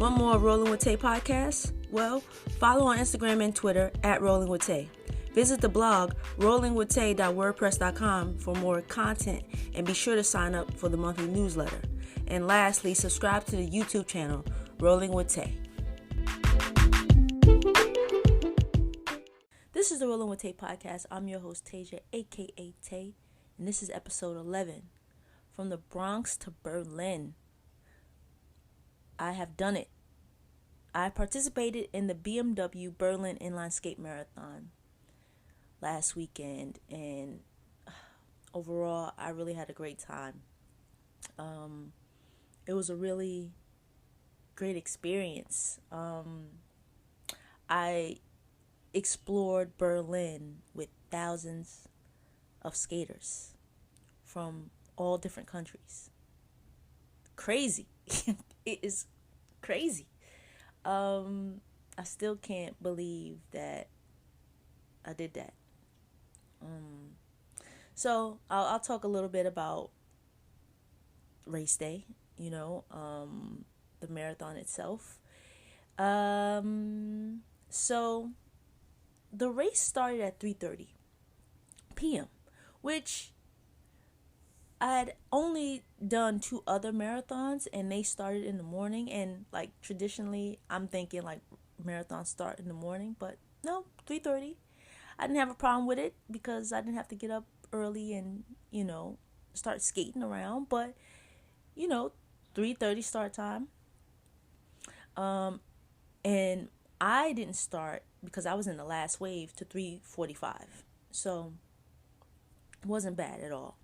Want more Rolling with Tay podcasts? Well, follow on Instagram and Twitter at Rolling with Tay. Visit the blog rollingwithtay.wordpress.com for more content and be sure to sign up for the monthly newsletter. And lastly, subscribe to the YouTube channel Rolling with Tay. This is the Rolling with Tay podcast. I'm your host Tasia, aka Tay, and this is episode 11. From the Bronx to Berlin. I have done it. I participated in the BMW Berlin Inline Skate Marathon last weekend, and overall, I really had a great time. It was a really great experience. I explored Berlin with thousands of skaters from all different countries. Crazy. It is crazy. I still can't believe that I did that. So I'll talk a little bit about race day, the marathon itself. So the race started at 3:30 p.m., which I had only done 2 other marathons, and they started in the morning. And like traditionally, I'm thinking like marathons start in the morning, but no, 3:30. I didn't have a problem with it because I didn't have to get up early and start skating around. But 3:30 start time. And I didn't start because I was in the last wave to 3:45, so it wasn't bad at all.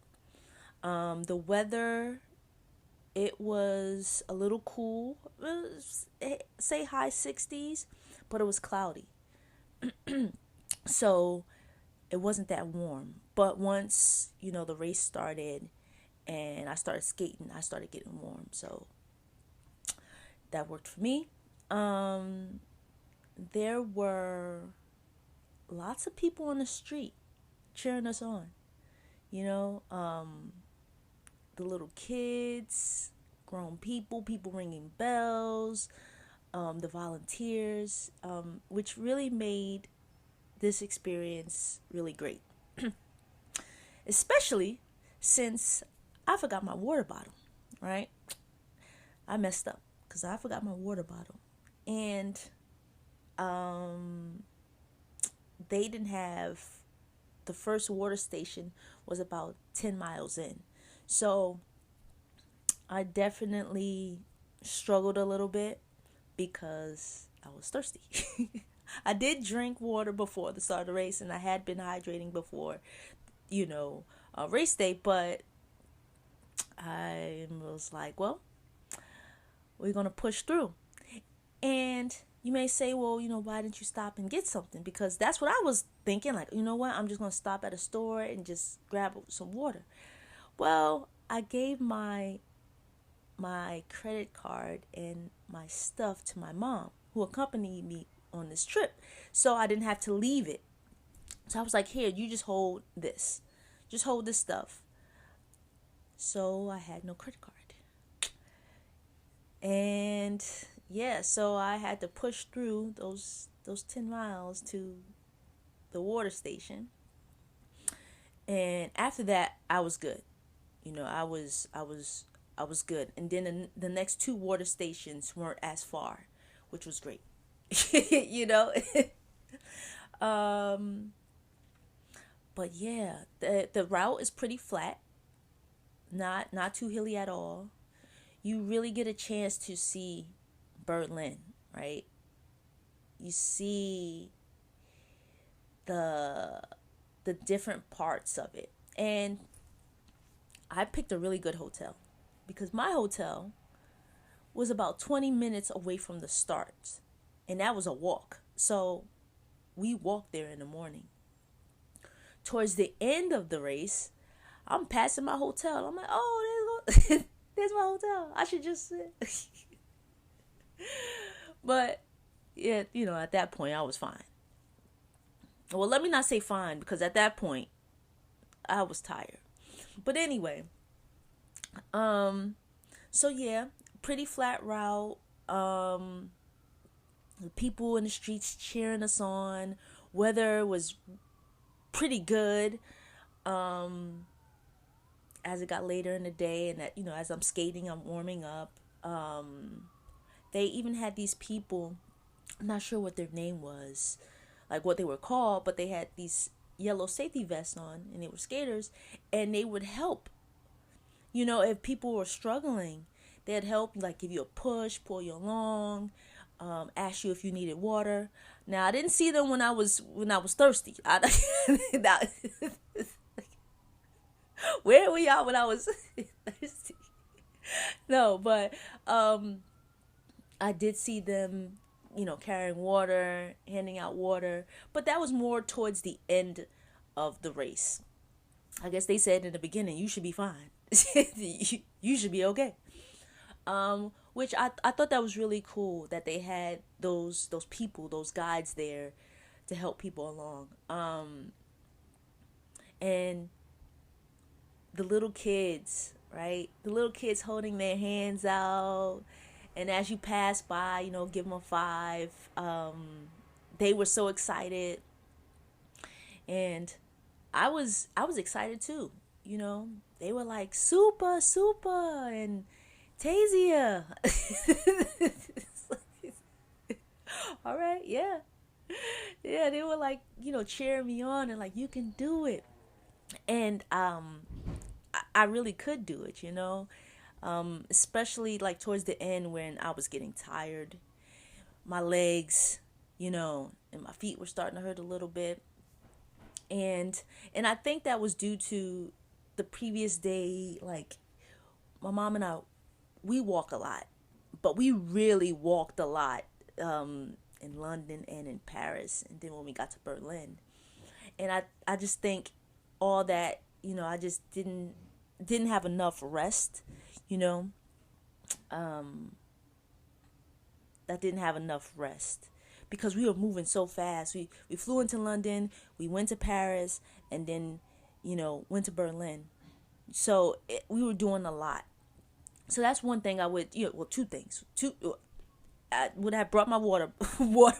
The weather, it was a little cool. It was, say high 60s, but it was cloudy. So it wasn't that warm. But once, the race started and I started skating, I started getting warm. So that worked for me. There were lots of people on the street cheering us on. The little kids, grown people ringing bells, the volunteers, which really made this experience really great. Especially since I forgot my water bottle, right? I messed up because I forgot my water bottle. And they didn't have, the first water station was about 10 miles in. So I definitely struggled a little bit because I was thirsty. I did drink water before the start of the race, and I had been hydrating before, race day, but I was like, well, we're going to push through. And you may say, well, why didn't you stop and get something? Because that's what I was thinking. Like, I'm just going to stop at a store and just grab some water. Well, I gave my credit card and my stuff to my mom, who accompanied me on this trip. So I didn't have to leave it. So I was like, here, you just hold this. Just hold this stuff. So I had no credit card. And yeah, so I had to push through those 10 miles to the water station. And after that, I was good. I was good. And then the next 2 water stations weren't as far, which was great. But yeah, the route is pretty flat. Not too hilly at all. You really get a chance to see Berlin, right? You see the different parts of it. And I picked a really good hotel because my hotel was about 20 minutes away from the start, and that was a walk. So we walked there in the morning. Towards the end of the race, I'm passing my hotel. I'm like, oh, there's my hotel. I should just sit. But yeah, at that point I was fine. Well, let me not say fine, because at that point I was tired. But anyway, so yeah, pretty flat route. The people in the streets cheering us on. Weather was pretty good. Um, as it got later in the day, and that, as I'm skating, I'm warming up. They even had these people. I'm not sure what their name was, like what they were called, but they had these yellow safety vests on, and they were skaters, and they would help. If people were struggling, they'd help, like give you a push, pull you along, ask you if you needed water. Now I didn't see them when I was thirsty. Where were y'all when I was thirsty? No, but I did see them, carrying water, handing out water, but that was more towards the end of the race. I guess they said in the beginning, you should be fine. You should be okay. Which I thought that was really cool that they had those people, those guides there to help people along. And the little kids, right? The little kids holding their hands out, and as you pass by, give them a five. They were so excited, and I was excited too. They were like super super and Tasia. All right, yeah, yeah. They were like, cheering me on and like, you can do it, and I really could do it. Especially like towards the end when I was getting tired, my legs, and my feet were starting to hurt a little bit, and I think that was due to the previous day. Like, my mom and I, we walk a lot, but we really walked a lot, in London and in Paris, and then when we got to Berlin, and I just think all that, I just didn't have enough rest, you know. I didn't have enough rest because we were moving so fast. We flew into London, we went to Paris, and then, went to Berlin. So we were doing a lot. So that's one thing I would, well, two things. I would have brought my water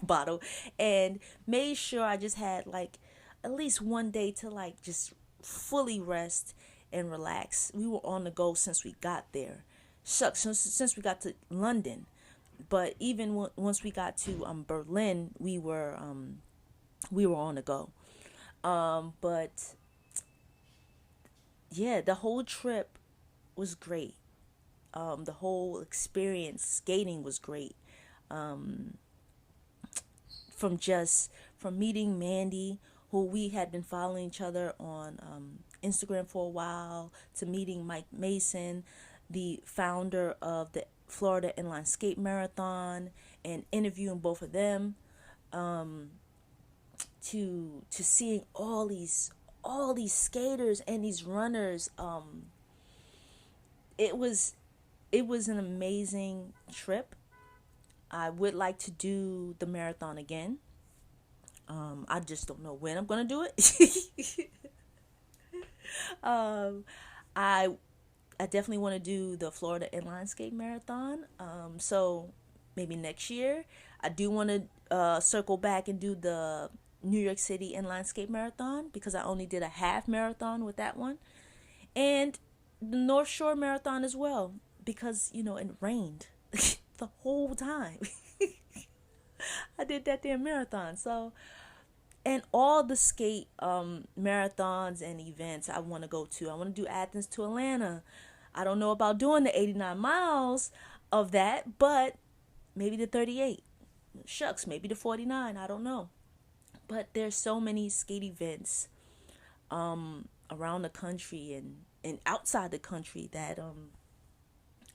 bottle and made sure I just had like at least one day to like just fully rest and relax. We were on the go since we got there. Shucks, since we got to London. But even once we got to Berlin, we were on the go. But yeah, the whole trip was great. The whole experience skating was great. From meeting Mandy, who we had been following each other on Instagram for a while, to meeting Mike Mason, the founder of the Florida Inline Skate Marathon, and interviewing both of them, to seeing all these skaters and these runners. It was an amazing trip. I would like to do the marathon again. I just don't know when I'm gonna do it. I definitely want to do the Florida Inline Skate Marathon. So maybe next year. I do want to circle back and do the New York City Inline Skate Marathon because I only did a half marathon with that one, and the North Shore Marathon as well because it rained the whole time. I did that damn marathon. So, and all the skate marathons and events I want to go to. I want to do Athens to Atlanta. I don't know about doing the 89 miles of that, but maybe the 38. Shucks, maybe the 49. I don't know. But there's so many skate events around the country and outside the country that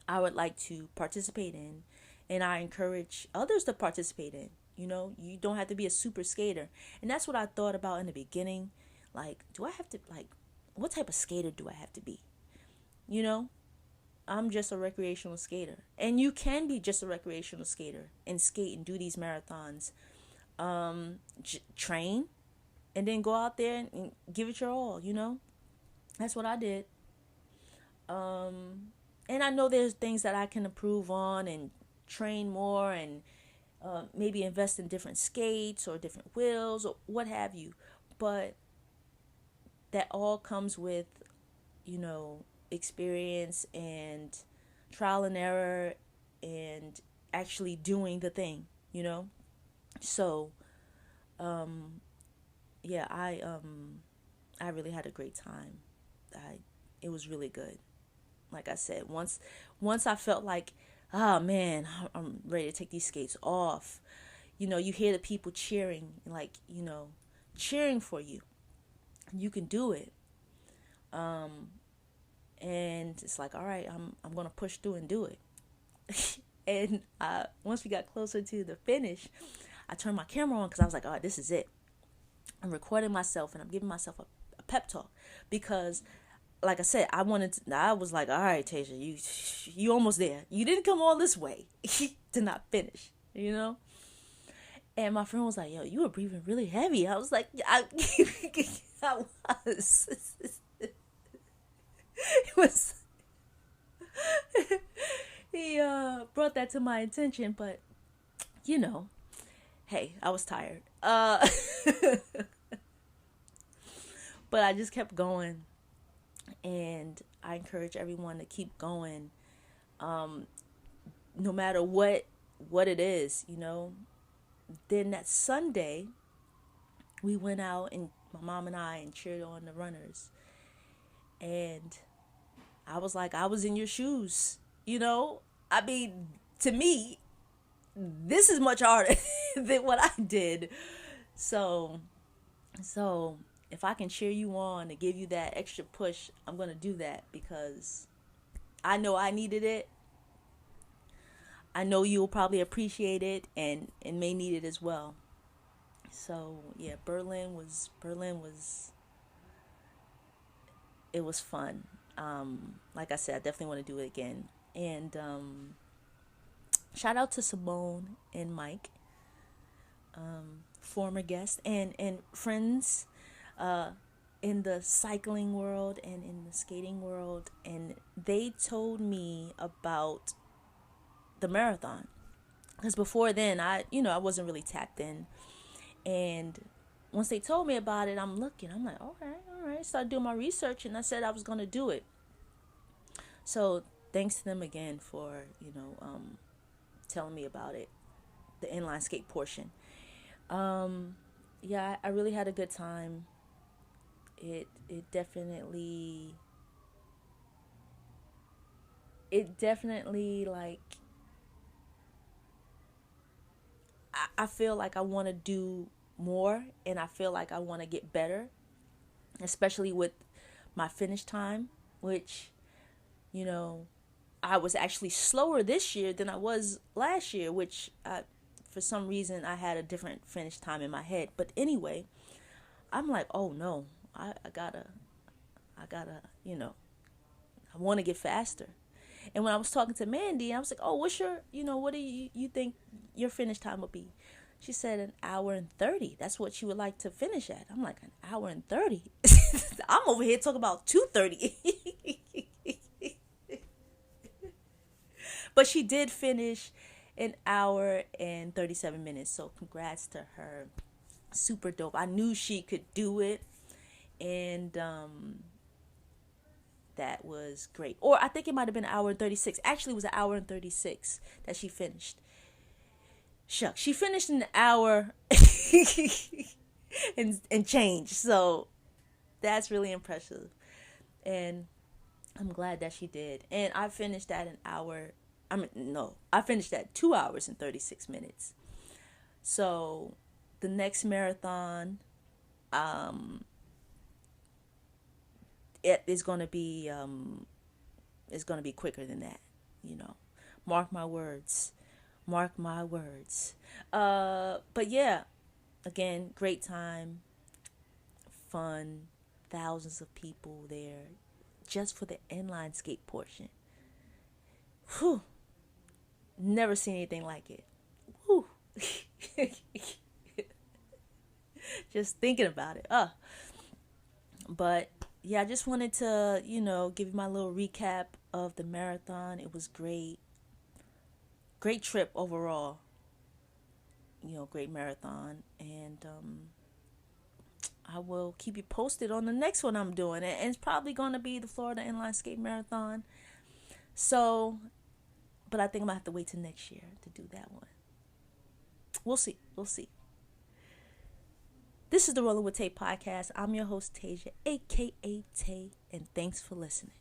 I would like to participate in, and I encourage others to participate in. You don't have to be a super skater, and that's what I thought about in the beginning. Like, do I have to, like, what type of skater do I have to be? I'm just a recreational skater, and you can be just a recreational skater and skate and do these marathons. Train, and then go out there and give it your all. That's what I did. And I know there's things that I can improve on and train more and maybe invest in different skates or different wheels or what have you. But that all comes with, experience and trial and error and actually doing the thing. So, yeah, I really had a great time. It was really good. Like I said, once I felt like, oh man, I'm ready to take these skates off. You hear the people cheering, like, cheering for you. You can do it. And it's like, all right, I'm gonna push through and do it. And once we got closer to the finish, I turned my camera on because I was like, all right, this is it. I'm recording myself and I'm giving myself a pep talk because, like I said, I was like, all right, Tasia, you almost there. You didn't come all this way to not finish. And my friend was like, yo, you were breathing really heavy. I was like, I was. It was. He brought that to my attention, but hey, I was tired. But I just kept going, and I encourage everyone to keep going, no matter what it is. Then that Sunday, we went out, and my mom and I, and cheered on the runners, and I was like, I was in your shoes. I mean, to me, this is much harder than what I did. So if I can cheer you on and give you that extra push, I'm going to do that because I know I needed it. I know you'll probably appreciate it and may need it as well. So yeah, Berlin was it was fun. Like I said, I definitely want to do it again. And shout out to Simone and Mike, former guests and friends in the cycling world and in the skating world, and they told me about the marathon because before then I wasn't really tapped in, and once they told me about it, I'm like, all right, started doing my research, and I said I was going to do it. So thanks to them again for telling me about it, the inline skate portion. Yeah, I really had a good time. It definitely like, I feel like I want to do more, and I feel like I want to get better, especially with my finish time, which I was actually slower this year than I was last year, which for some reason I had a different finish time in my head. But anyway, I'm like, oh no, I gotta, I want to get faster. And when I was talking to Mandy, I was like, oh, what's your, what do you think your finish time would be? She said 1 hour and 30. That's what she would like to finish at. I'm like, 1 hour and 30? I'm over here talking about 2:30. But she did finish 1 hour and 37 minutes. So congrats to her. Super dope. I knew she could do it. And that was great. Or I think it might have been 1 hour and 36. Actually, it was 1 hour and 36 that she finished. Shucks. She finished in 1 hour and change. So that's really impressive. And I'm glad that she did. And I finished at I finished at 2 hours and 36 minutes. So the next marathon, it is going to be quicker than that. Mark my words. But yeah, again, great time, fun, thousands of people there just for the inline skate portion. Whew. Never seen anything like it. Whew. Just thinking about it. But yeah, I just wanted to, give you my little recap of the marathon. It was great. great trip overall. Great marathon. And I will keep you posted on the next one I'm doing. And it's probably going to be the Florida Inline Skate Marathon. So, but I think I'm going to have to wait till next year to do that one. We'll see. We'll see. This is the Rolling with Tay podcast. I'm your host, Tasia, a.k.a. Tay, and thanks for listening.